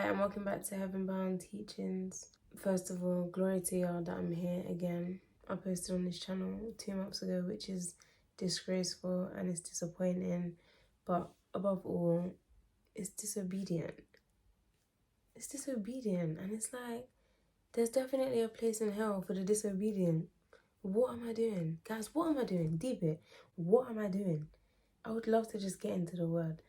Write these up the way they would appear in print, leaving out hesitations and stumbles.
and welcome back to Heaven Bound Teachings. First of all, glory to y'all that I'm here again. I posted on this channel 2 months ago, which is disgraceful and it's disappointing, but above all, it's disobedient. It's disobedient, and it's like, there's definitely a place in hell for the disobedient. What am I doing? Guys, what am I doing? Deep it. What am I doing? I would love to just get into the word.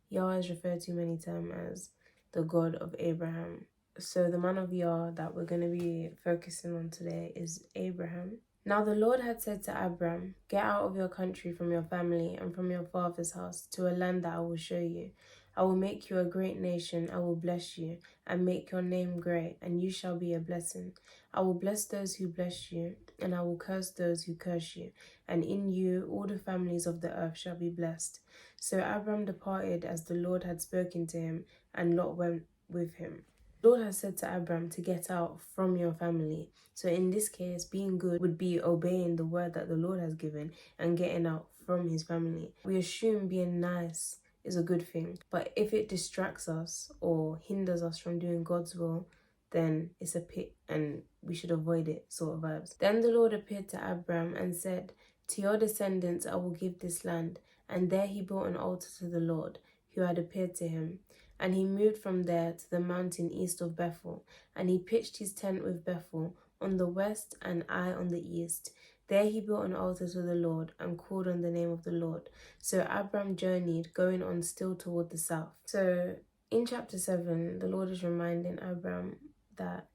YAH is referred to many times as the God of Abraham. So the man of YAH that we're going to be focusing on today is Abraham. Now the Lord had said to Abram, "Get out of your country, from your family, and from your father's house, to a land that I will show you. I will make you a great nation, I will bless you, and make your name great, and you shall be a blessing. I will bless those who bless you, and I will curse those who curse you, and in you all the families of the earth shall be blessed." So Abram departed as the Lord had spoken to him, and Lot went with him. The Lord has said to Abram to get out from your family. So in this case, being good would be obeying the word that the Lord has given and getting out from his family. We assume being nice is a good thing, but if it distracts us or hinders us from doing God's will, then it's a pit and we should avoid it, sort of vibes. Then the Lord appeared to Abram and said, "To your descendants I will give this land." And there he built an altar to the Lord, who had appeared to him. And he moved from there to the mountain east of Bethel, and he pitched his tent with Bethel on the west and Ai on the east. There he built an altar to the Lord and called on the name of the Lord. So Abram journeyed, going on still toward the south. So in chapter 7, the Lord is reminding Abram that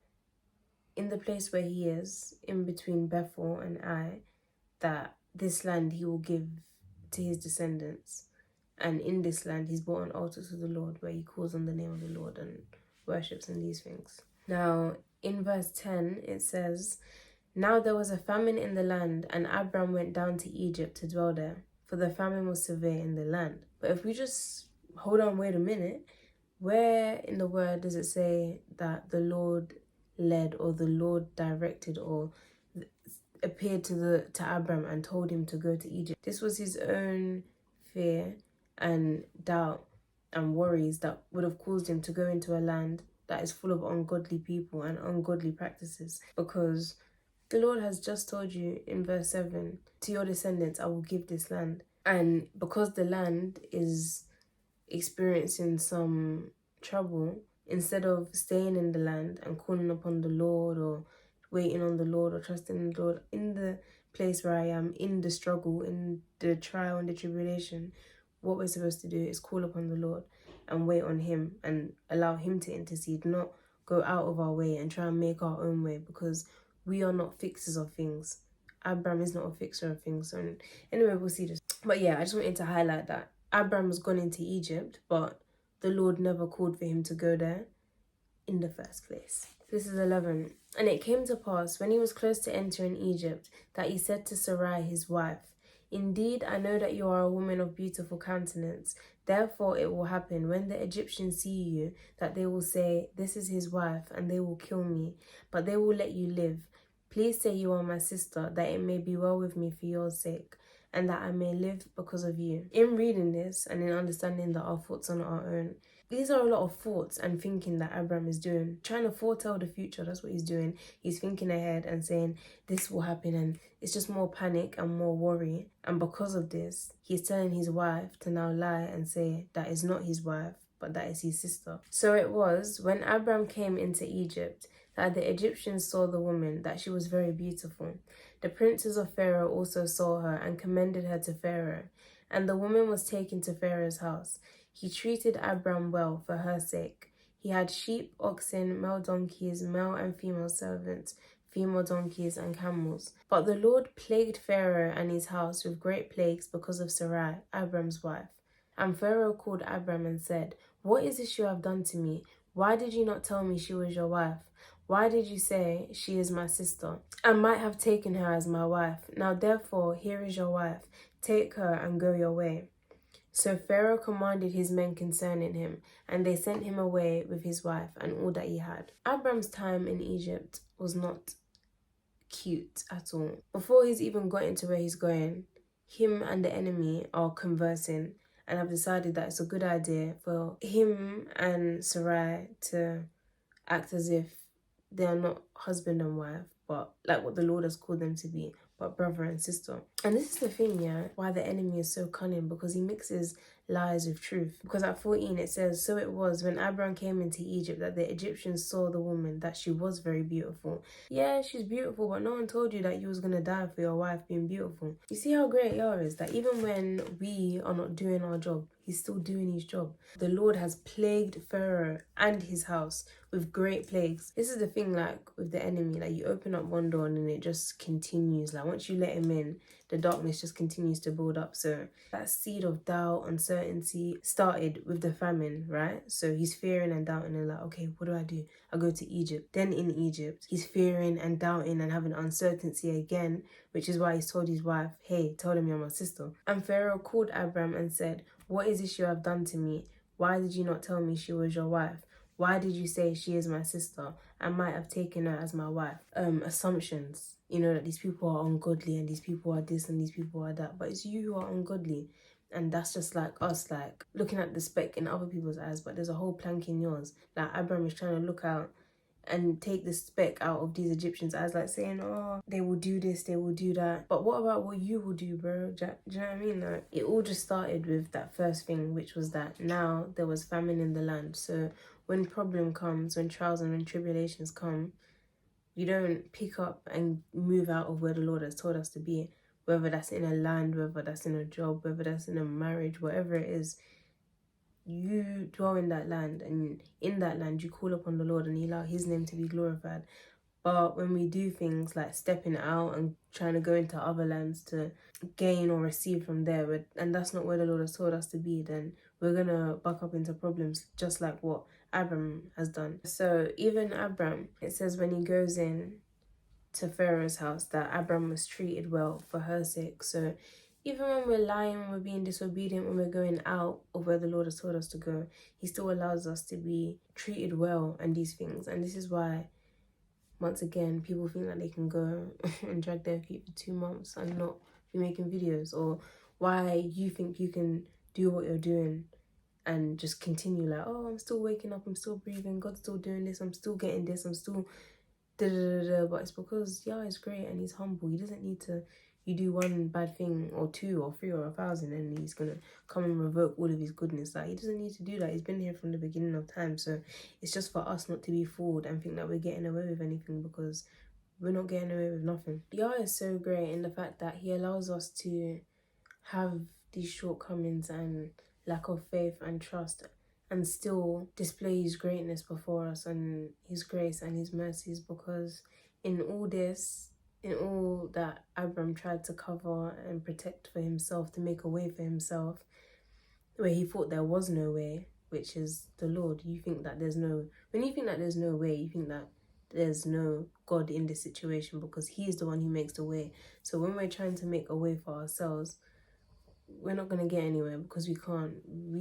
in the place where he is, in between Bethel and Ai, that this land he will give to his descendants. And in this land, he's built an altar to the Lord where he calls on the name of the Lord and worships and these things. Now, in verse 10, it says, "Now there was a famine in the land, and Abram went down to Egypt to dwell there, for the famine was severe in the land." But if we just hold on, wait a minute, where in the word does it say that the Lord led or the Lord directed or appeared to Abram and told him to go to Egypt? This was his own fear and doubt and worries that would have caused him to go into a land that is full of ungodly people and ungodly practices, because the Lord has just told you in verse 7, "To your descendants I will give this land." And because the land is experiencing some trouble, instead of staying in the land and calling upon the Lord or waiting on the Lord or trusting in the Lord, in the place where I am, in the struggle, in the trial and the tribulation, what we're supposed to do is call upon the Lord and wait on him and allow him to intercede, not go out of our way and try and make our own way, because we are not fixers of things. Abram is not a fixer of things. So anyway, we'll see this. But yeah, I just wanted to highlight that Abram was gone into Egypt, but the Lord never called for him to go there in the first place. This is 11. "And it came to pass, when he was close to entering Egypt, that he said to Sarai his wife, 'Indeed, I know that you are a woman of beautiful countenance. Therefore it will happen, when the Egyptians see you, that they will say, This is his wife, and they will kill me. But they will let you live. Please say you are my sister, that it may be well with me for your sake, and that I may live because of you.'" In reading this and in understanding that our thoughts are not our own, these are a lot of thoughts and thinking that Abram is doing. Trying to foretell the future, that's what he's doing. He's thinking ahead and saying, this will happen, and it's just more panic and more worry. And because of this, he's telling his wife to now lie and say that is not his wife, but that is his sister. "So it was, when Abram came into Egypt, that the Egyptians saw the woman, that she was very beautiful. The princes of Pharaoh also saw her and commended her to Pharaoh. And the woman was taken to Pharaoh's house. He treated Abram well for her sake. He had sheep, oxen, male donkeys, male and female servants, female donkeys and camels. But the Lord plagued Pharaoh and his house with great plagues because of Sarai, Abram's wife. And Pharaoh called Abram and said, 'What is this you have done to me? Why did you not tell me she was your wife? Why did you say, she is my sister? I might have taken her as my wife. Now therefore, here is your wife. Take her and go your way.' So Pharaoh commanded his men concerning him, and they sent him away with his wife and all that he had." Abram's time in Egypt was not cute at all. Before he's even got into where he's going, him and the enemy are conversing and have decided that it's a good idea for him and Sarai to act as if they are not husband and wife, but like what the Lord has called them to be, but brother and sister. And this is the thing, yeah, why the enemy is so cunning, because he mixes lies with truth. Because at 14 it says, so it was when Abraham came into Egypt that the Egyptians saw the woman, that she was very beautiful. Yeah, she's beautiful, but no one told you that you was gonna die for your wife being beautiful. You see how great YAH is, that even when we are not doing our job, he's still doing his job. The Lord has plagued Pharaoh and his house with great plagues. This is the thing, like with the enemy, like you open up one door and then it just continues. Like once you let him in, the darkness just continues to build up. So that seed of doubt, uncertainty started with the famine, right? So he's fearing and doubting and like, okay, what do? I go to Egypt. Then in Egypt, he's fearing and doubting and having uncertainty again, which is why he's told his wife, hey, tell them you're my sister. And Pharaoh called Abram and said, what is this you have done to me? Why did you not tell me she was your wife? Why did you say she is my sister? I might have taken her as my wife. Assumptions, you know, that these people are ungodly and these people are this and these people are that. But it's you who are ungodly. And that's just like us, like looking at the speck in other people's eyes, but there's a whole plank in yours. Like Abraham is trying to look out and take the speck out of these Egyptians' eyes, like saying, oh, they will do this, they will do that. But what about what you will do, bro? Do you know what I mean? Like, it all just started with that first thing, which was that now there was famine in the land. So when problem comes, when trials and when tribulations come, you don't pick up and move out of where the Lord has told us to be. Whether that's in a land, whether that's in a job, whether that's in a marriage, whatever it is, you dwell in that land, and in that land you call upon the Lord and you allow his name to be glorified. But when we do things like stepping out and trying to go into other lands to gain or receive from there, and that's not where the Lord has told us to be, then we're gonna buck up into problems, just like what Abram has done. So even Abram, it says when he goes in to Pharaoh's house that Abram was treated well for her sake. So even when we're lying, when we're being disobedient, when we're going out of where the Lord has told us to go, he still allows us to be treated well and these things. And this is why, once again, people think that they can go and drag their feet for 2 months and not be making videos, or why you think you can do what you're doing and just continue like, oh, I'm still waking up, I'm still breathing, God's still doing this, I'm still getting this, I'm still but it's because YAH is great and he's humble. He doesn't need to, you do one bad thing or 2 or 3 or 1,000 and he's gonna come and revoke all of his goodness. Like, he doesn't need to do that. He's been here from the beginning of time. So it's just for us not to be fooled and think that we're getting away with anything, because we're not getting away with nothing. YAH is so great in the fact that he allows us to have these shortcomings and lack of faith and trust, and still display his greatness before us and his grace and his mercies. Because in all this, in all that Abram tried to cover and protect for himself, to make a way for himself, where he thought there was no way, which is the Lord, you think that there's no, when you think that there's no way, you think that there's no God in this situation, because he is the one who makes the way. So when we're trying to make a way for ourselves, we're not going to get anywhere, because we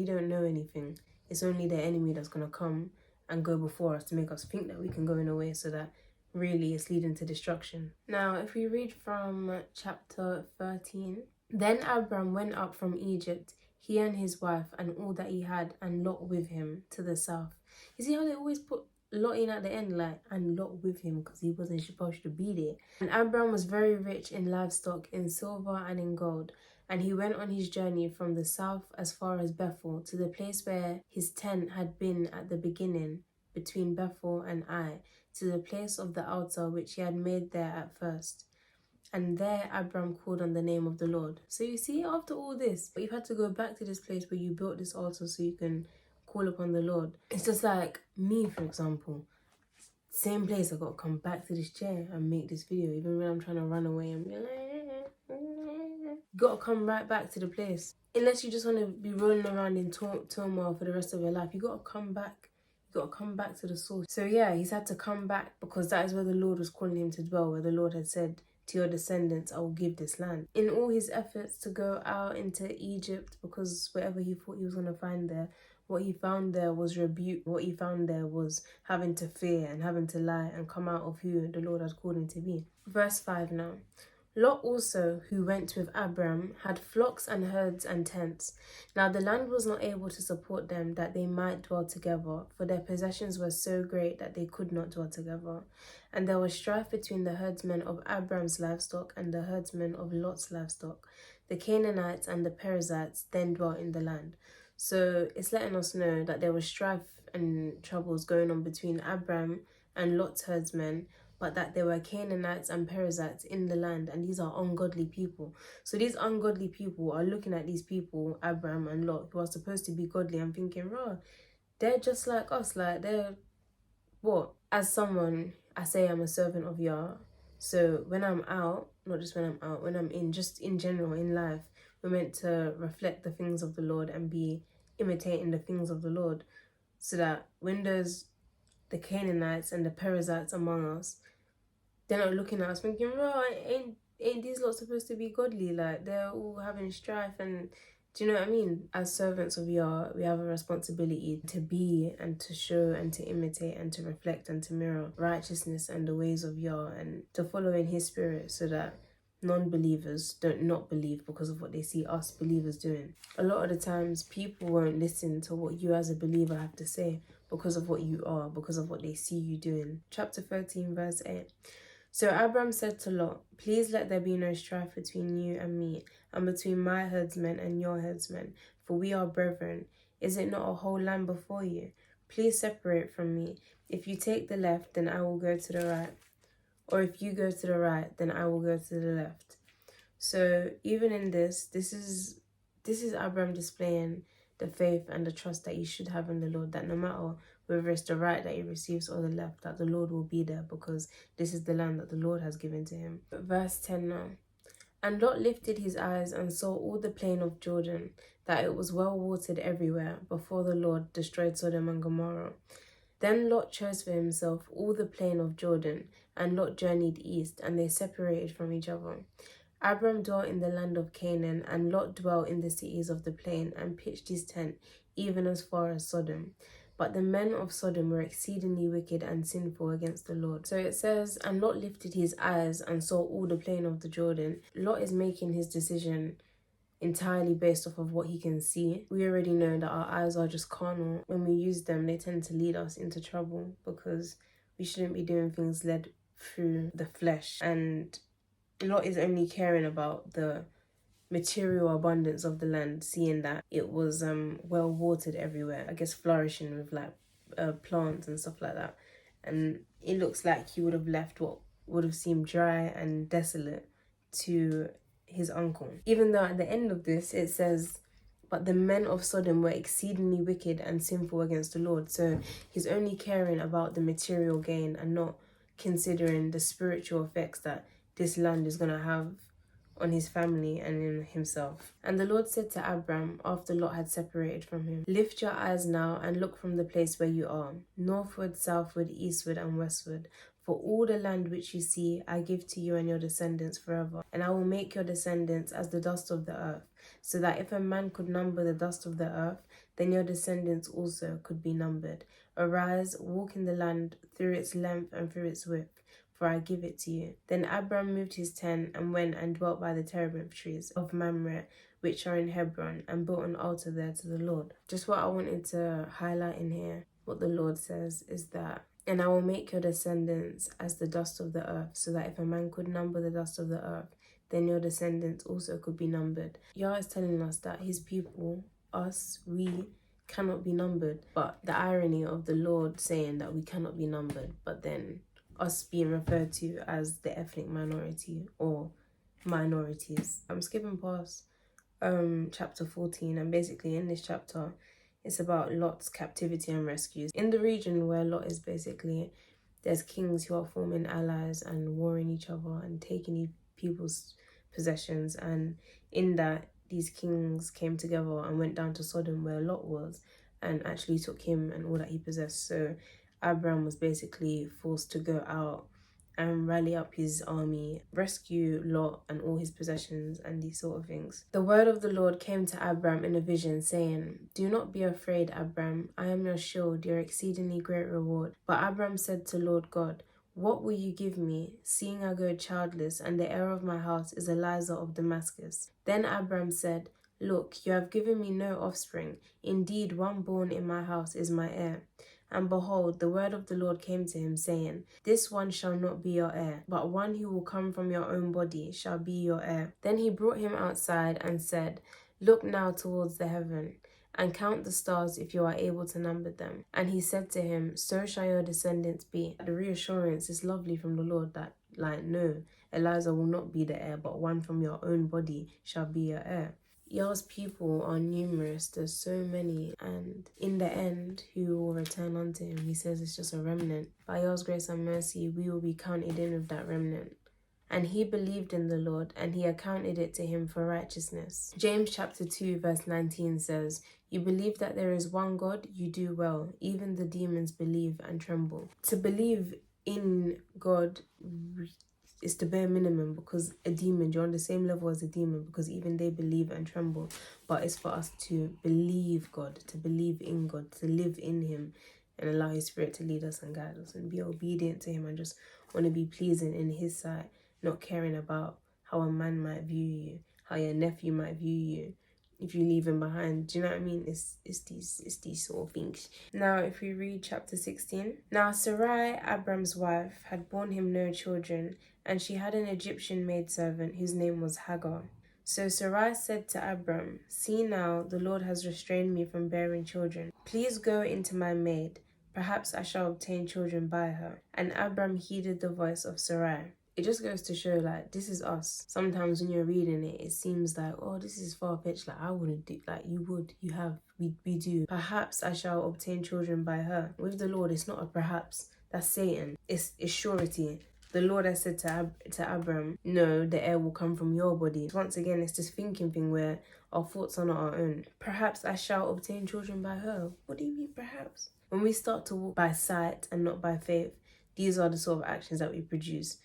don't know anything. It's only the enemy that's going to come and go before us to make us think that we can go in a way, so that really it's leading to destruction. Now, if we read from chapter 13, then Abram went up from Egypt, he and his wife and all that he had, and Lot with him, to the south. You see how they always put Lot in at the end, like, and Lot with him, because he wasn't supposed to be there. And Abram was very rich in livestock, in silver and in gold. And he went on his journey from the south as far as Bethel, to the place where his tent had been at the beginning, between Bethel and Ai, to the place of the altar which he had made there at first. And there Abram called on the name of the Lord. So you see, after all this, you've had to go back to this place where you built this altar so you can call upon the Lord. It's just like me, for example. Same place, I got to come back to this chair and make this video, even when I'm trying to run away and be like, you got to come right back to the place. Unless you just want to be rolling around in turmoil for the rest of your life, you got to come back. You got to come back to the source. So yeah, he's had to come back, because that is where the Lord was calling him to dwell, where the Lord had said, to your descendants, I will give this land. In all his efforts to go out into Egypt, because whatever he thought he was going to find there, what he found there was rebuke. What he found there was having to fear and having to lie and come out of who the Lord had called him to be. Verse 5 now. Lot also, who went with Abram, had flocks and herds and tents. Now the land was not able to support them that they might dwell together, for their possessions were so great that they could not dwell together. And there was strife between the herdsmen of Abram's livestock and the herdsmen of Lot's livestock. The Canaanites and the Perizzites then dwelt in the land. So it's letting us know that there was strife and troubles going on between Abram and Lot's herdsmen, but that there were Canaanites and Perizzites in the land, and these are ungodly people. So these ungodly people are looking at these people, Abram and Lot, who are supposed to be godly, and thinking, "Raw, they're just like us. Like they're what?" As someone, I say I'm a servant of YAH. So when I'm out, not just when I'm out, when I'm in, just in general in life, we're meant to reflect the things of the Lord and be imitating the things of the Lord, so that when there's the Canaanites and the Perizzites among us, they're not looking at us thinking, right, ain't these lot supposed to be godly? Like they're all having strife. And do you know what I mean? As servants of YAH, we have a responsibility to be and to show and to imitate and to reflect and to mirror righteousness and the ways of YAH, and to follow in his spirit, so that non-believers don't not believe because of what they see us believers doing. A lot of the times people won't listen to what you as a believer have to say because of what you are, because of what they see you doing. Chapter 13 verse 8. So Abram said to Lot, "Please let there be no strife between you and me, and between my herdsmen and your herdsmen, for we are brethren. Is it not a whole land before you? Please separate from me. If you take the left, then I will go to the right. Or if you go to the right, then I will go to the left." So even in this is Abram displaying the faith and the trust that he should have in the Lord, that no matter whether it's the right that he receives or the left, that the Lord will be there, because this is the land that the Lord has given to him. Verse 10 now. And Lot lifted his eyes and saw all the plain of Jordan, that it was well watered everywhere, before the Lord destroyed Sodom and Gomorrah. Then Lot chose for himself all the plain of Jordan, and Lot journeyed east, and they separated from each other. Abram dwelt in the land of Canaan, and Lot dwelt in the cities of the plain, and pitched his tent even as far as Sodom. But the men of Sodom were exceedingly wicked and sinful against the Lord. So it says, and Lot lifted his eyes and saw all the plain of the Jordan. Lot is making his decision entirely based off of what he can see. We already know that our eyes are just carnal. When we use them, they tend to lead us into trouble, because we shouldn't be doing things led through the flesh. And Lot is only caring about the material abundance of the land, seeing that it was well watered everywhere, I guess flourishing with like plants and stuff like that. And it looks like he would have left what would have seemed dry and desolate to his uncle. Even though at the end of this it says, but the men of Sodom were exceedingly wicked and sinful against the Lord. So he's only caring about the material gain and not considering the spiritual effects that this land is going to have on his family and in himself. And the Lord said to Abram, after Lot had separated from him, "Lift your eyes now and look from the place where you are, northward, southward, eastward, and westward. For all the land which you see, I give to you and your descendants forever. And I will make your descendants as the dust of the earth, so that if a man could number the dust of the earth, then your descendants also could be numbered. Arise, walk in the land through its length and through its width, for I give it to you." Then Abram moved his tent and went and dwelt by the terebinth trees of Mamre, which are in Hebron, and built an altar there to the Lord. Just what I wanted to highlight in here, what the Lord says is that, "And I will make your descendants as the dust of the earth, so that if a man could number the dust of the earth, then your descendants also could be numbered." YAH is telling us that his people, us, we, cannot be numbered. But the irony of the Lord saying that we cannot be numbered, but then us being referred to as the ethnic minority or minorities. I'm skipping past chapter 14, and basically in this chapter it's about Lot's captivity and rescues. In the region where Lot is, basically there's kings who are forming allies and warring each other and taking people's possessions, and in that these kings came together and went down to Sodom where Lot was and actually took him and all that he possessed. So Abram was basically forced to go out and rally up his army, rescue Lot and all his possessions and these sort of things. The word of the Lord came to Abram in a vision, saying, "Do not be afraid, Abram. I am your shield, your exceedingly great reward." But Abram said to Lord God, What will you give me, seeing I go childless, and the heir of my house is Eliza of Damascus? Then Abram said, Look, you have given me no offspring. Indeed, one born in my house is my heir. And behold, the word of the Lord came to him, saying, This one shall not be your heir, but one who will come from your own body shall be your heir. Then he brought him outside and said, Look now towards the heaven, and count the stars if you are able to number them. And he said to him, So shall your descendants be. The reassurance is lovely from the Lord that, no, Eliza will not be the heir, but one from your own body shall be your heir. YAH's people are numerous, there's so many, and in the end, who will return unto him? He says it's just a remnant. By YAH's grace and mercy, we will be counted in with that remnant. And he believed in the Lord, and he accounted it to him for righteousness. James chapter 2 verse 19 says, You believe that there is one God, you do well. Even the demons believe and tremble. To believe in God is the bare minimum, because a demon, you're on the same level as a demon, because even they believe and tremble. But it's for us to believe God, to believe in God, to live in him, and allow his spirit to lead us and guide us and be obedient to him and just want to be pleasing in his sight, not caring about how a man might view you, how your nephew might view you, if you leave him behind. Do you know what I mean? It's these sort of things. Now, if we read chapter 16. Now Sarai, Abram's wife, had borne him no children, and she had an Egyptian maidservant whose name was Hagar. So Sarai said to Abram, See now, the Lord has restrained me from bearing children. Please go into my maid. Perhaps I shall obtain children by her. And Abram heeded the voice of Sarai. It just goes to show, this is us. Sometimes when you're reading it, it seems like, oh, this is far-fetched. I wouldn't do, you would, you have, we do. Perhaps I shall obtain children by her. With the Lord, it's not a perhaps. That's Satan. It's surety. The Lord has said to Abram, no, the heir will come from your body. Once again, it's this thinking thing where our thoughts are not our own. Perhaps I shall obtain children by her. What do you mean, perhaps? When we start to walk by sight and not by faith, these are the sort of actions that we produce.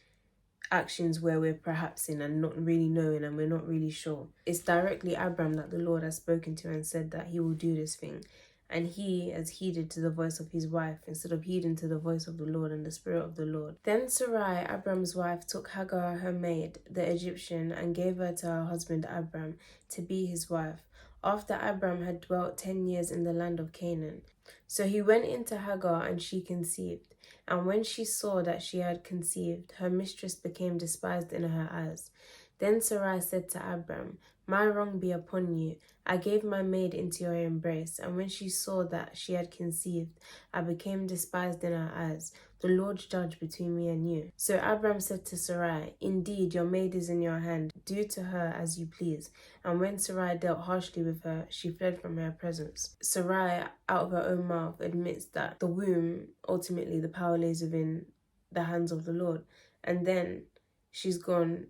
Actions where we're perhaps in and not really knowing and we're not really sure. It's directly Abram that the Lord has spoken to and said that he will do this thing. And he has heeded to the voice of his wife instead of heeding to the voice of the Lord and the Spirit of the Lord. Then Sarai, Abram's wife, took Hagar, her maid, the Egyptian, and gave her to her husband Abram to be his wife, after Abram had dwelt 10 years in the land of Canaan. So he went into Hagar, and she conceived. And when she saw that she had conceived, her mistress became despised in her eyes. Then Sarai said to Abram, My wrong be upon you. I gave my maid into your embrace, and when she saw that she had conceived, I became despised in her eyes. The Lord judge between me and you. So Abram said to Sarai, Indeed, your maid is in your hand. Do to her as you please. And when Sarai dealt harshly with her, she fled from her presence. Sarai, out of her own mouth, admits that the womb, ultimately the power lays within the hands of the Lord. And then she's gone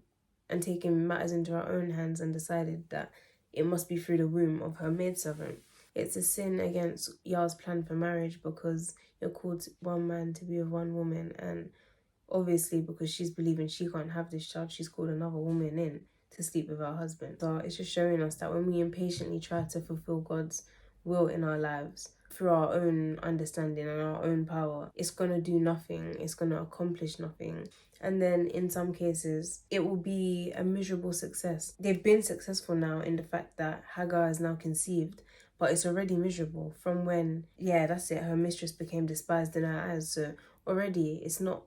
and taken matters into her own hands and decided that it must be through the womb of her maidservant. It's a sin against YAH's plan for marriage, because you're called one man to be with one woman, and obviously because she's believing she can't have this child, she's called another woman in to sleep with her husband. So it's just showing us that when we impatiently try to fulfill God's will in our lives through our own understanding and our own power, it's going to do nothing, it's going to accomplish nothing. And then in some cases, it will be a miserable success. They've been successful now in the fact that Hagar is now conceived, but it's already miserable from when, that's it, her mistress became despised in her eyes. So already it's not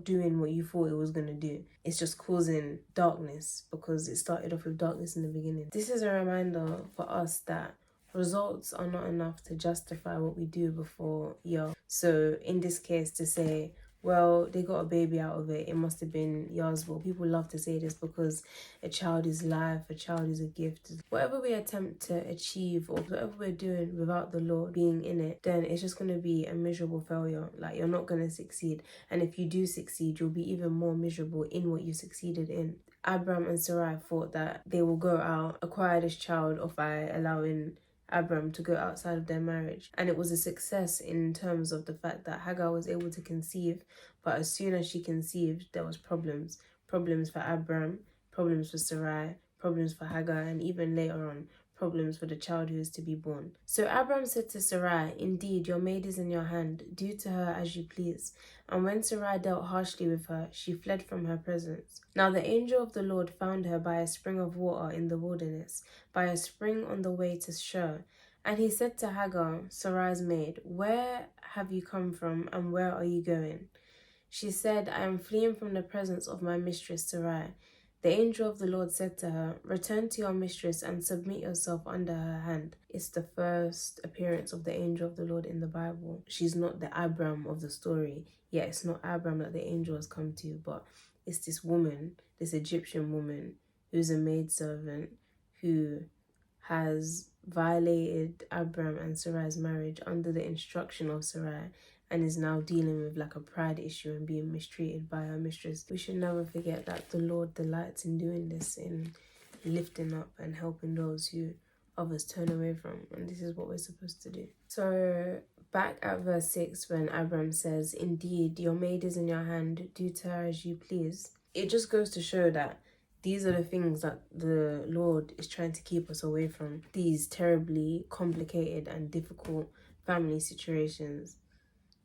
doing what you thought it was going to do. It's just causing darkness, because it started off with darkness in the beginning. This is a reminder for us that results are not enough to justify what we do before YAH. So in this case, to say, well, they got a baby out of it, it must have been YAH's will. People love to say this because a child is life, a child is a gift. Whatever we attempt to achieve or whatever we're doing without the Lord being in it, then it's just going to be a miserable failure. You're not going to succeed. And if you do succeed, you'll be even more miserable in what you succeeded in. Abram and Sarai thought that they will go out, acquire this child off by allowing Abram to go outside of their marriage. And it was a success in terms of the fact that Hagar was able to conceive, but as soon as she conceived, there was problems for Abram, problems for Sarai, problems for Hagar, and even later on, problems for the child who is to be born. So Abram said to Sarai, "Indeed, your maid is in your hand. Do to her as you please." And when Sarai dealt harshly with her, she fled from her presence. Now the angel of the Lord found her by a spring of water in the wilderness, by a spring on the way to Shur. And he said to Hagar, Sarai's maid, "Where have you come from, and where are you going?" She said, "I am fleeing from the presence of my mistress Sarai." The angel of the Lord said to her, "Return to your mistress and submit yourself under her hand." It's the first appearance of the angel of the Lord in the Bible. She's not the Abram of the story. Yeah, it's not Abram that the angel has come to, but it's this woman, this Egyptian woman, who's a maidservant, who has violated Abram and Sarai's marriage under the instruction of Sarai, and is now dealing with like a pride issue and being mistreated by her mistress. We should never forget that the Lord delights in doing this, in lifting up and helping those who others turn away from, and this is what we're supposed to do. So back at verse 6, when Abram says, "Indeed, your maid is in your hand, do to her as you please," it just goes to show that these are the things that the Lord is trying to keep us away from, these terribly complicated and difficult family situations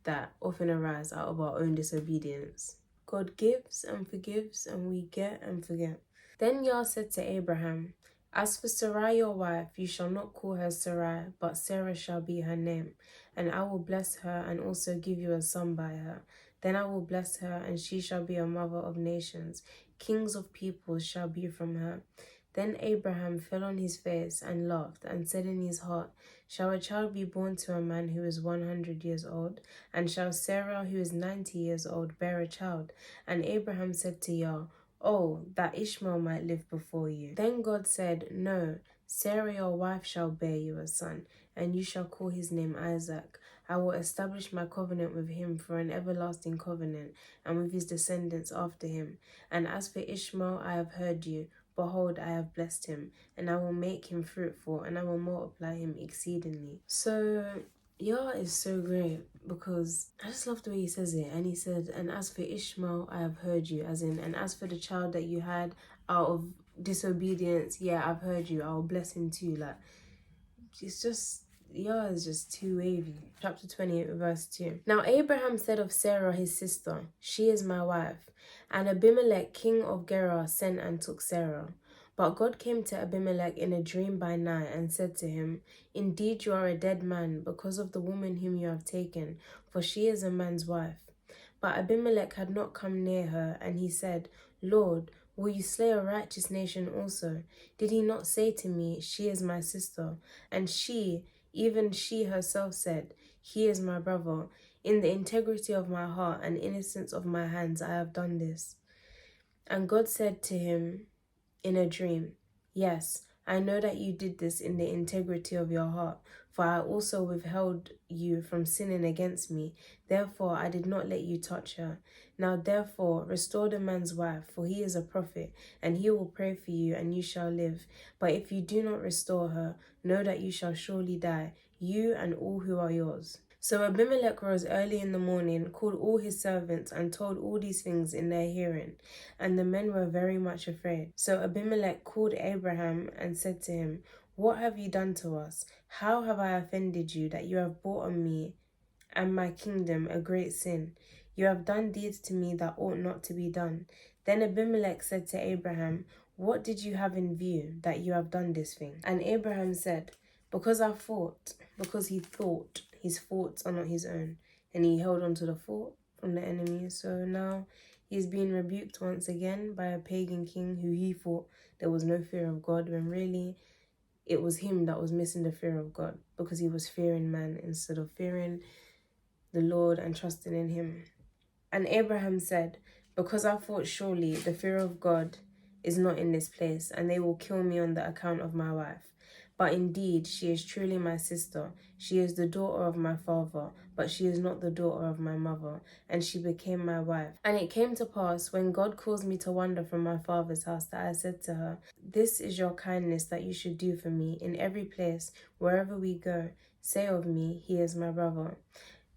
that often arise out of our own disobedience. God gives and forgives, and we get and forget. Then YAH said to Abraham, "As for Sarai your wife, you shall not call her Sarai, but Sarah shall be her name, and I will bless her and also give you a son by her. Then I will bless her, and she shall be a mother of nations. Kings of peoples shall be from her." Then Abraham fell on his face and laughed, and said in his heart, "Shall a child be born to a man who is 100 years old? And shall Sarah, who is 90 years old, bear a child?" And Abraham said to YAH, "Oh, that Ishmael might live before you." Then God said, "No, Sarah your wife shall bear you a son, and you shall call his name Isaac. I will establish my covenant with him for an everlasting covenant, and with his descendants after him. And as for Ishmael, I have heard you. Behold, I have blessed him, and I will make him fruitful, and I will multiply him exceedingly." So YAH is so great, because I just love the way he says it. And he said, "And as for Ishmael, I have heard you," as in, and as for the child that you had out of disobedience, yeah, I've heard you, I will bless him too. Like, it's just, YAH is just too wavy. Chapter 28, verse 2. Now Abraham said of Sarah his sister, "She is my wife." And Abimelech king of Gerar sent and took Sarah. But God came to Abimelech in a dream by night and said to him, "Indeed you are a dead man because of the woman whom you have taken, for she is a man's wife." But Abimelech had not come near her, and he said, "Lord, will you slay a righteous nation also? Did he not say to me, 'She is my sister'?" And she, even she herself said, "He is my brother. In the integrity of my heart and innocence of my hands I have done this." And God said to him in a dream, "Yes, I know that you did this in the integrity of your heart, for I also withheld you from sinning against me. Therefore I did not let you touch her. Now therefore restore the man's wife, for he is a prophet, and he will pray for you, and you shall live. But if you do not restore her, know that you shall surely die, you and all who are yours." So Abimelech rose early in the morning, called all his servants, and told all these things in their hearing. And the men were very much afraid. So Abimelech called Abraham and said to him, "What have you done to us? How have I offended you, that you have brought on me and my kingdom a great sin? You have done deeds to me that ought not to be done." Then Abimelech said to Abraham, "What did you have in view, that you have done this thing?" And Abraham said, "Because I thought," because he thought, his thoughts are not his own, and he held on to the thought from the enemy. So now he's being rebuked once again by a pagan king who he thought there was no fear of God, when really it was him that was missing the fear of God, because he was fearing man instead of fearing the Lord and trusting in him. And Abraham said, "Because I thought surely the fear of God is not in this place, and they will kill me on the account of my wife. But indeed, she is truly my sister. She is the daughter of my father, but she is not the daughter of my mother, and she became my wife. And it came to pass, when God caused me to wander from my father's house, that I said to her, 'This is your kindness that you should do for me. In every place, wherever we go, say of me, he is my brother.'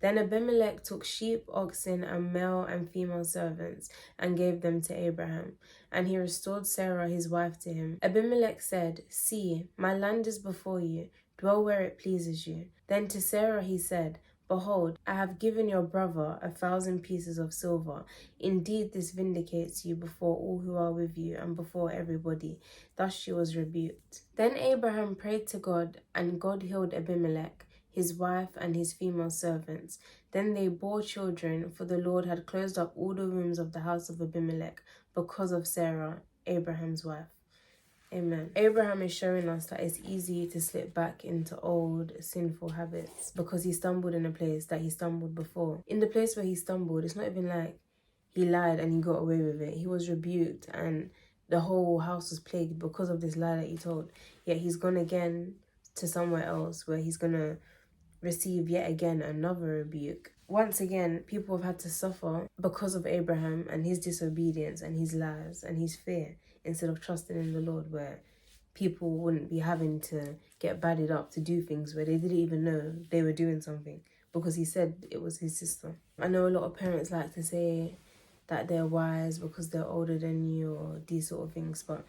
Then Abimelech took sheep, oxen, and male and female servants, and gave them to Abraham. And he restored Sarah his wife to him. Abimelech said, "See, my land is before you. Dwell where it pleases you." Then to Sarah he said, "Behold, I have given your brother 1,000 pieces of silver. Indeed, this vindicates you before all who are with you and before everybody." Thus she was rebuked. Then Abraham prayed to God, and God healed Abimelech, his wife, and his female servants. Then they bore children, for the Lord had closed up all the wombs of the house of Abimelech because of Sarah, Abraham's wife. Amen. Abraham is showing us that it's easy to slip back into old sinful habits because he stumbled in a place that he stumbled before. In the place where he stumbled, it's not even like he lied and he got away with it. He was rebuked and the whole house was plagued because of this lie that he told. Yet he's gone again to somewhere else where he's gonna receive yet again another rebuke. Once again, people have had to suffer because of Abraham and his disobedience and his lies and his fear, instead of trusting in the Lord, where people wouldn't be having to get badded up to do things where they didn't even know they were doing something because he said it was his sister. I know a lot of parents like to say that they're wise because they're older than you or these sort of things, but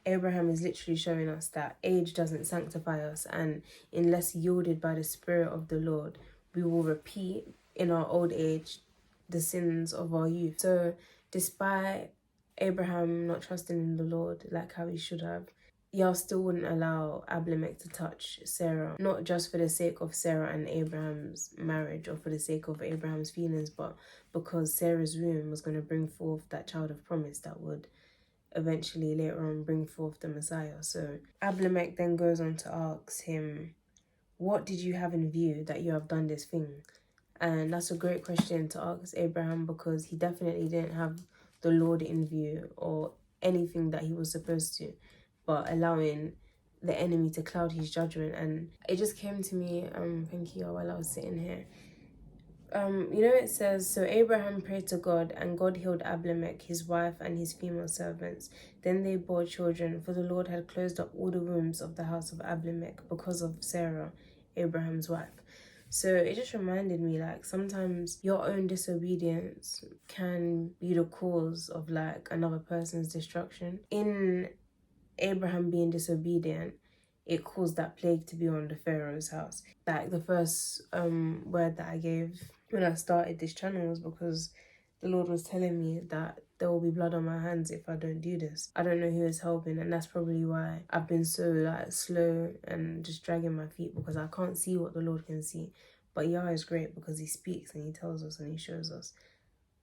Abraham is literally showing us that age doesn't sanctify us, and unless yielded by the Spirit of the Lord, we will repeat in our old age the sins of our youth. So despite Abraham not trusting in the Lord like how he should have, YAH still wouldn't allow Abimelech to touch Sarah, not just for the sake of Sarah and Abraham's marriage or for the sake of Abraham's feelings, but because Sarah's womb was going to bring forth that child of promise that would eventually later on bring forth the Messiah. So Abimelech then goes on to ask him, "What did you have in view that you have done this thing?" And that's a great question to ask Abraham, because he definitely didn't have the Lord in view or anything that he was supposed to, but allowing the enemy to cloud his judgment. And it just came to me, thank you, while I was sitting here. It says, so Abraham prayed to God, and God healed Abimelech, his wife, and his female servants. Then they bore children, for the Lord had closed up all the wombs of the house of Abimelech because of Sarah, Abraham's wife. So it just reminded me, like, sometimes your own disobedience can be the cause of, like, another person's destruction. In Abraham being disobedient, it caused that plague to be on the Pharaoh's house. Like, the first word that I gave when I started this channel was because the Lord was telling me that there will be blood on my hands if I don't do this. I don't know who is helping, and that's probably why I've been so, like, slow and just dragging my feet, because I can't see what the Lord can see. But YAH is great because he speaks and he tells us and he shows us.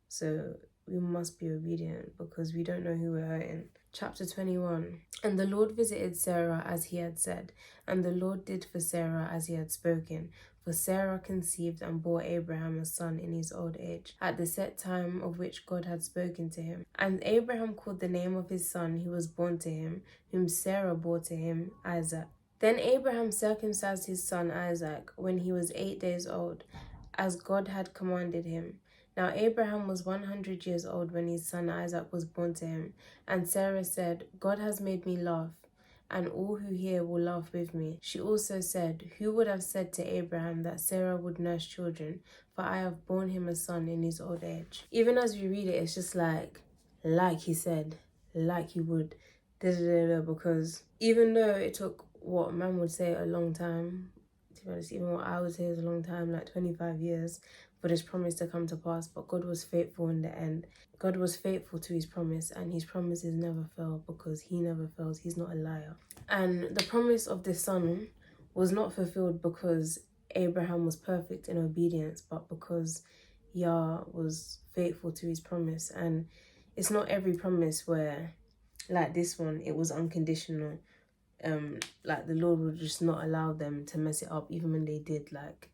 So we must be obedient because we don't know who we're hurting. Chapter 21. And the Lord visited Sarah as he had said, and the Lord did for Sarah as he had spoken. For Sarah conceived and bore Abraham a son in his old age, at the set time of which God had spoken to him. And Abraham called the name of his son who was born to him, whom Sarah bore to him, Isaac. Then Abraham circumcised his son Isaac when he was 8 days old, as God had commanded him. Now Abraham was 100 years old when his son Isaac was born to him. And Sarah said, God has made me laugh, and all who hear will laugh with me. She also said, who would have said to Abraham that Sarah would nurse children? For I have borne him a son in his old age. Even as we read it, it's just like he said, like he would, because even though it took what man would say a long time, to be honest, even what I would say is a long time, like 25 years, for this promise to come to pass, but God was faithful in the end. God was faithful to his promise, and his promises never fail because he never fails. He's not a liar. And the promise of this son was not fulfilled because Abraham was perfect in obedience, but because YAH was faithful to his promise. And it's not every promise where, like this one, it was unconditional. Like the Lord would just not allow them to mess it up, even when they did. Like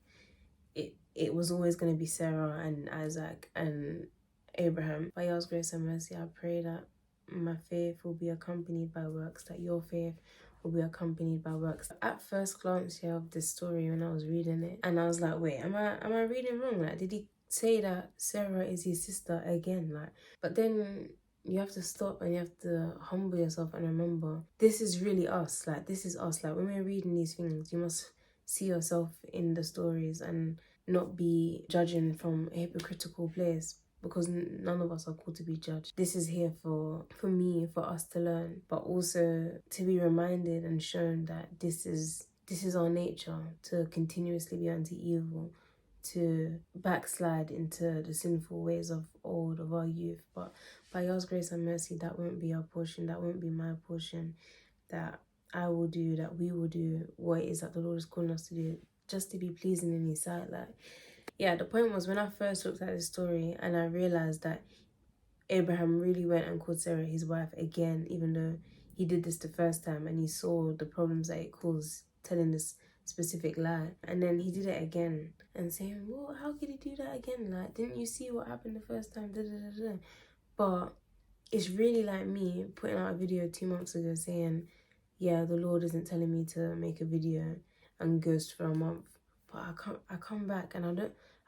it was always going to be Sarah and Isaac and Abraham. By YAH's grace and mercy, I pray that my faith will be accompanied by works, that your faith will be accompanied by works. At first glance, of this story when I was reading it, and I was like, wait, am I reading wrong? Like, did he say that Sarah is his sister again? Like, but then you have to stop and you have to humble yourself and remember, this is really us. Like, this is us. Like, when we're reading these things, you must see yourself in the stories and not be judging from a hypocritical place, because none of us are called to be judged. This is here for me, for us to learn, but also to be reminded and shown that this is our nature, to continuously be unto evil, to backslide into the sinful ways of old, of our youth. But by God's grace and mercy, that won't be our portion, that won't be my portion, that I will do, that we will do what it is that the Lord is calling us to do, just to be pleasing in His sight. Like, yeah, the point was, when I first looked at this story and I realized that Abraham really went and called Sarah his wife again, even though he did this the first time, and he saw the problems that it caused telling this specific lie, and then he did it again and saying, well, how could he do that again? Like, didn't you see what happened the first time? Da, da, da, da. But it's really like me putting out a video 2 months ago saying, yeah, the Lord isn't telling me to make a video and ghost for a month, but I come back and I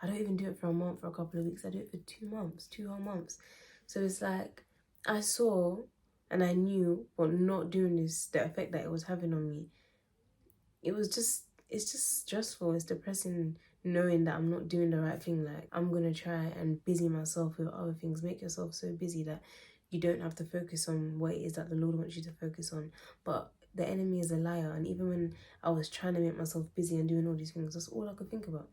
don't even do it for a month, for a couple of weeks. I do it for 2 months, 2 whole months. So it's like, I saw and I knew what not doing this, the effect that it was having on me. It's just stressful. It's depressing knowing that I'm not doing the right thing. Like, I'm gonna try and busy myself with other things. Make yourself so busy that you don't have to focus on what it is that the Lord wants you to focus on. But the enemy is a liar. And even when I was trying to make myself busy and doing all these things, that's all I could think about,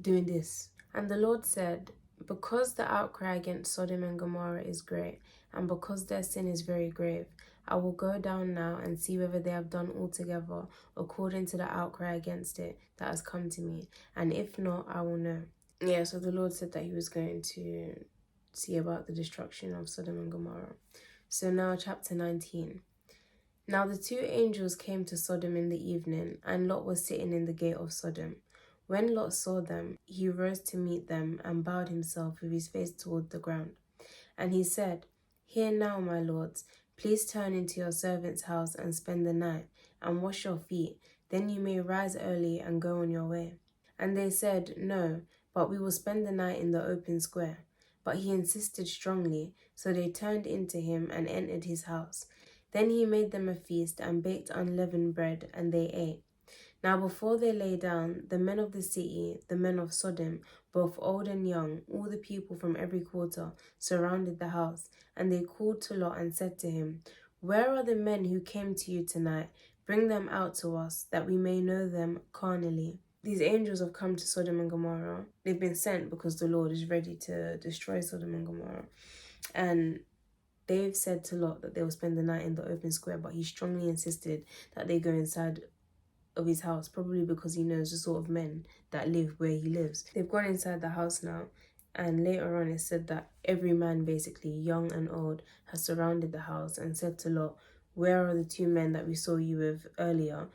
doing this. And the Lord said, because the outcry against Sodom and Gomorrah is great, and because their sin is very grave, I will go down now and see whether they have done altogether according to the outcry against it that has come to me. And if not, I will know. Yeah, so the Lord said that He was going to see about the destruction of Sodom and Gomorrah. So now chapter 19. Now the 2 angels came to Sodom in the evening, and Lot was sitting in the gate of Sodom. When Lot saw them, he rose to meet them and bowed himself with his face toward the ground. And he said, Hear now, my lords, please turn into your servant's house and spend the night, and wash your feet. Then you may rise early and go on your way. And they said, No, but we will spend the night in the open square. But he insisted strongly, so they turned into him and entered his house. Then he made them a feast and baked unleavened bread, and they ate. Now before they lay down, the men of the city, the men of Sodom, both old and young, all the people from every quarter, surrounded the house. And they called to Lot and said to him, Where are the men who came to you tonight? Bring them out to us, that we may know them carnally. These angels have come to Sodom and Gomorrah. They've been sent because the Lord is ready to destroy Sodom and Gomorrah. And they've said to Lot that they will spend the night in the open square, but he strongly insisted that they go inside of his house, probably because he knows the sort of men that live where he lives. They've gone inside the house now, and later on it said that every man, basically young and old, has surrounded the house and said to Lot, Where are the 2 men that we saw you with earlier?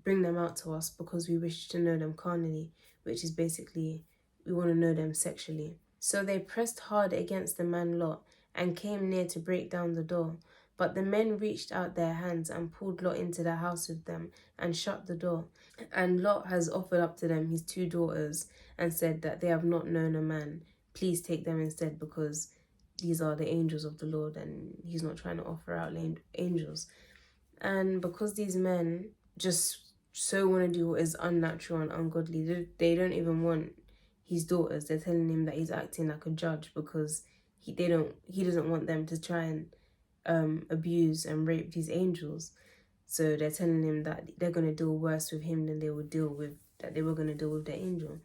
Bring them out to us, because we wish to know them carnally, which is basically, we want to know them sexually. So they pressed hard against the man Lot and came near to break down the door. But the men reached out their hands and pulled Lot into the house with them and shut the door. And Lot has offered up to them his 2 daughters and said that they have not known a man. Please take them instead, because these are the angels of the Lord, and he's not trying to offer out angels. And because these men just so want to do what is unnatural and ungodly, they don't even want his daughters. They're telling him that he's acting like a judge, because he doesn't want them to try and abuse and rape these angels. So they're telling him that they're going to deal worse with him than they were going to deal with the angel.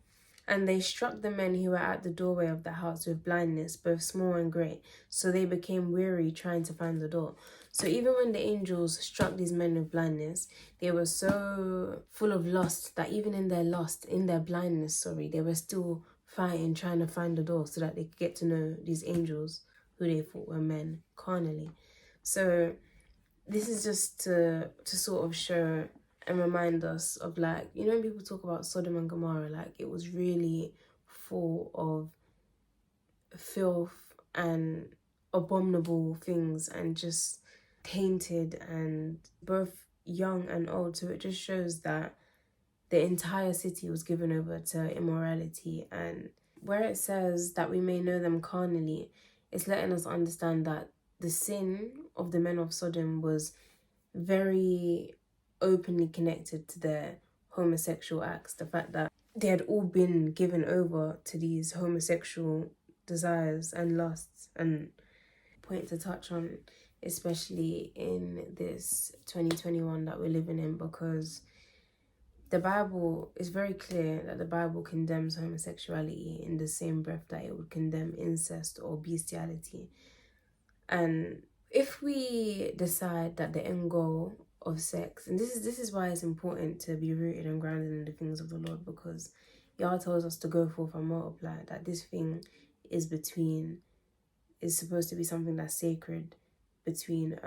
And they struck the men who were at the doorway of the house with blindness, both small and great, so they became weary trying to find the door. So even when the angels struck these men with blindness, they were so full of lust that even in their blindness, they were still fighting, trying to find the door so that they could get to know these angels who they thought were men carnally. So this is just to sort of show and remind us of, like, you know, when people talk about Sodom and Gomorrah, like, it was really full of filth and abominable things and just tainted, and both young and old. So it just shows that the entire city was given over to immorality. And where it says that we may know them carnally, it's letting us understand that the sin of the men of Sodom was very openly connected to their homosexual acts. The fact that they had all been given over to these homosexual desires and lusts. And point to touch on, especially in this 2021 that we're living in, because the Bible is very clear that the Bible condemns homosexuality in the same breath that it would condemn incest or bestiality. And if we decide that the end goal of sex, and this is why it's important to be rooted and grounded in the things of the Lord, because Yah tells us to go forth and multiply, that this thing is supposed to be something that's sacred between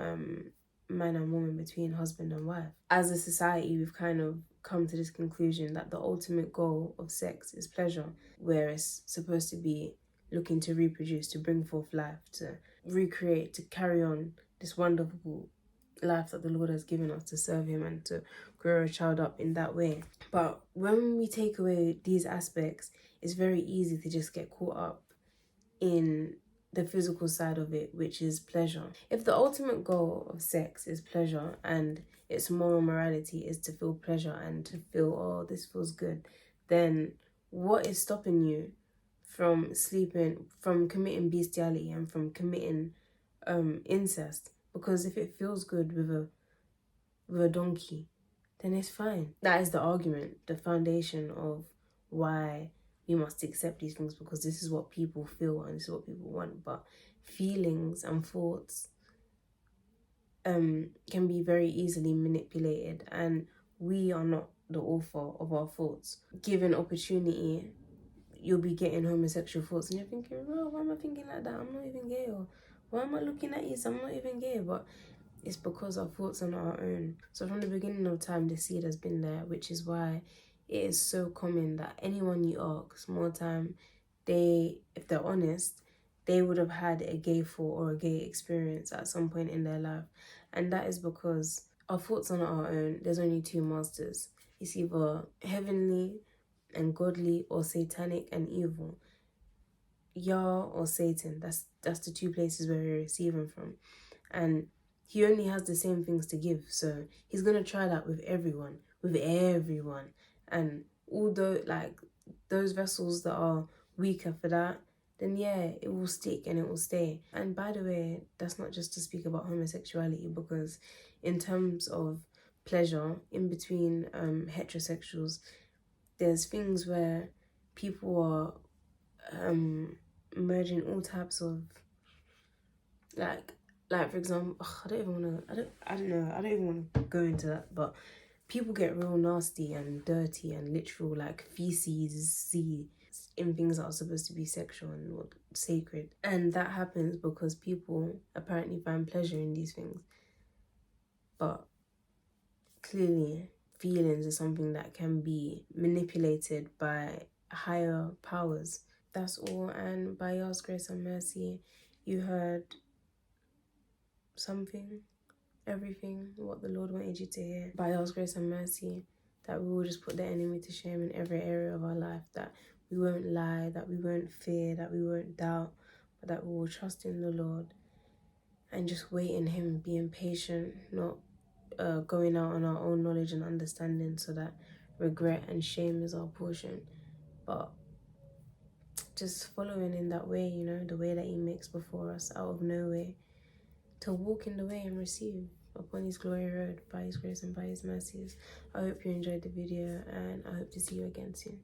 man and woman, between husband and wife. As a society, we've kind of come to this conclusion that the ultimate goal of sex is pleasure, where it's supposed to be looking to reproduce, to bring forth life, to recreate, to carry on this wonderful life that the Lord has given us, to serve him and to grow a child up in that way. But when we take away these aspects, it's very easy to just get caught up in the physical side of it, which is pleasure. If the ultimate goal of sex is pleasure and its moral morality is to feel pleasure and to feel, oh, this feels good, then what is stopping you from sleeping, from committing bestiality and from committing incest? Because if it feels good with a donkey, then it's fine. That is the argument, the foundation of why we must accept these things, because this is what people feel and this is what people want. But feelings and thoughts can be very easily manipulated, and we are not the author of our thoughts. Given opportunity, you'll be getting homosexual thoughts and you're thinking, oh, why am I thinking like that? I'm not even gay. Or why am I looking at you? I'm not even gay. But it's because our thoughts are not our own. So from the beginning of time, the seed has been there, which is why it is so common that anyone you ask more time, if they're honest, they would have had a gay thought or a gay experience at some point in their life. And that is because our thoughts are not our own. There's only two masters. It's either heavenly and godly, or satanic and evil. Yah or Satan. That's the two places where we're receiving from. And he only has the same things to give, so he's gonna try that with everyone. And although, like, those vessels that are weaker for that, then yeah, it will stick and it will stay. And by the way, that's not just to speak about homosexuality, because in terms of pleasure in between heterosexuals, there's things where people are merging all types of, like for example, I don't even want to go into that, but people get real nasty and dirty and literal, like, feces in things that are supposed to be sexual and sacred. And that happens because people apparently find pleasure in these things. But clearly, feelings is something that can be manipulated by higher powers. That's all, and by God's grace and mercy, you heard something, everything, what the Lord wanted you to hear. By God's grace and mercy, that we will just put the enemy to shame in every area of our life, that we won't lie, that we won't fear, that we won't doubt, but that we will trust in the Lord and just wait in him, being patient, not going out on our own knowledge and understanding, so that regret and shame is our portion. But just following in that way, the way that he makes before us out of nowhere, to walk in the way and receive upon his glory road by his grace and by his mercies. I hope you enjoyed the video, and I hope to see you again soon.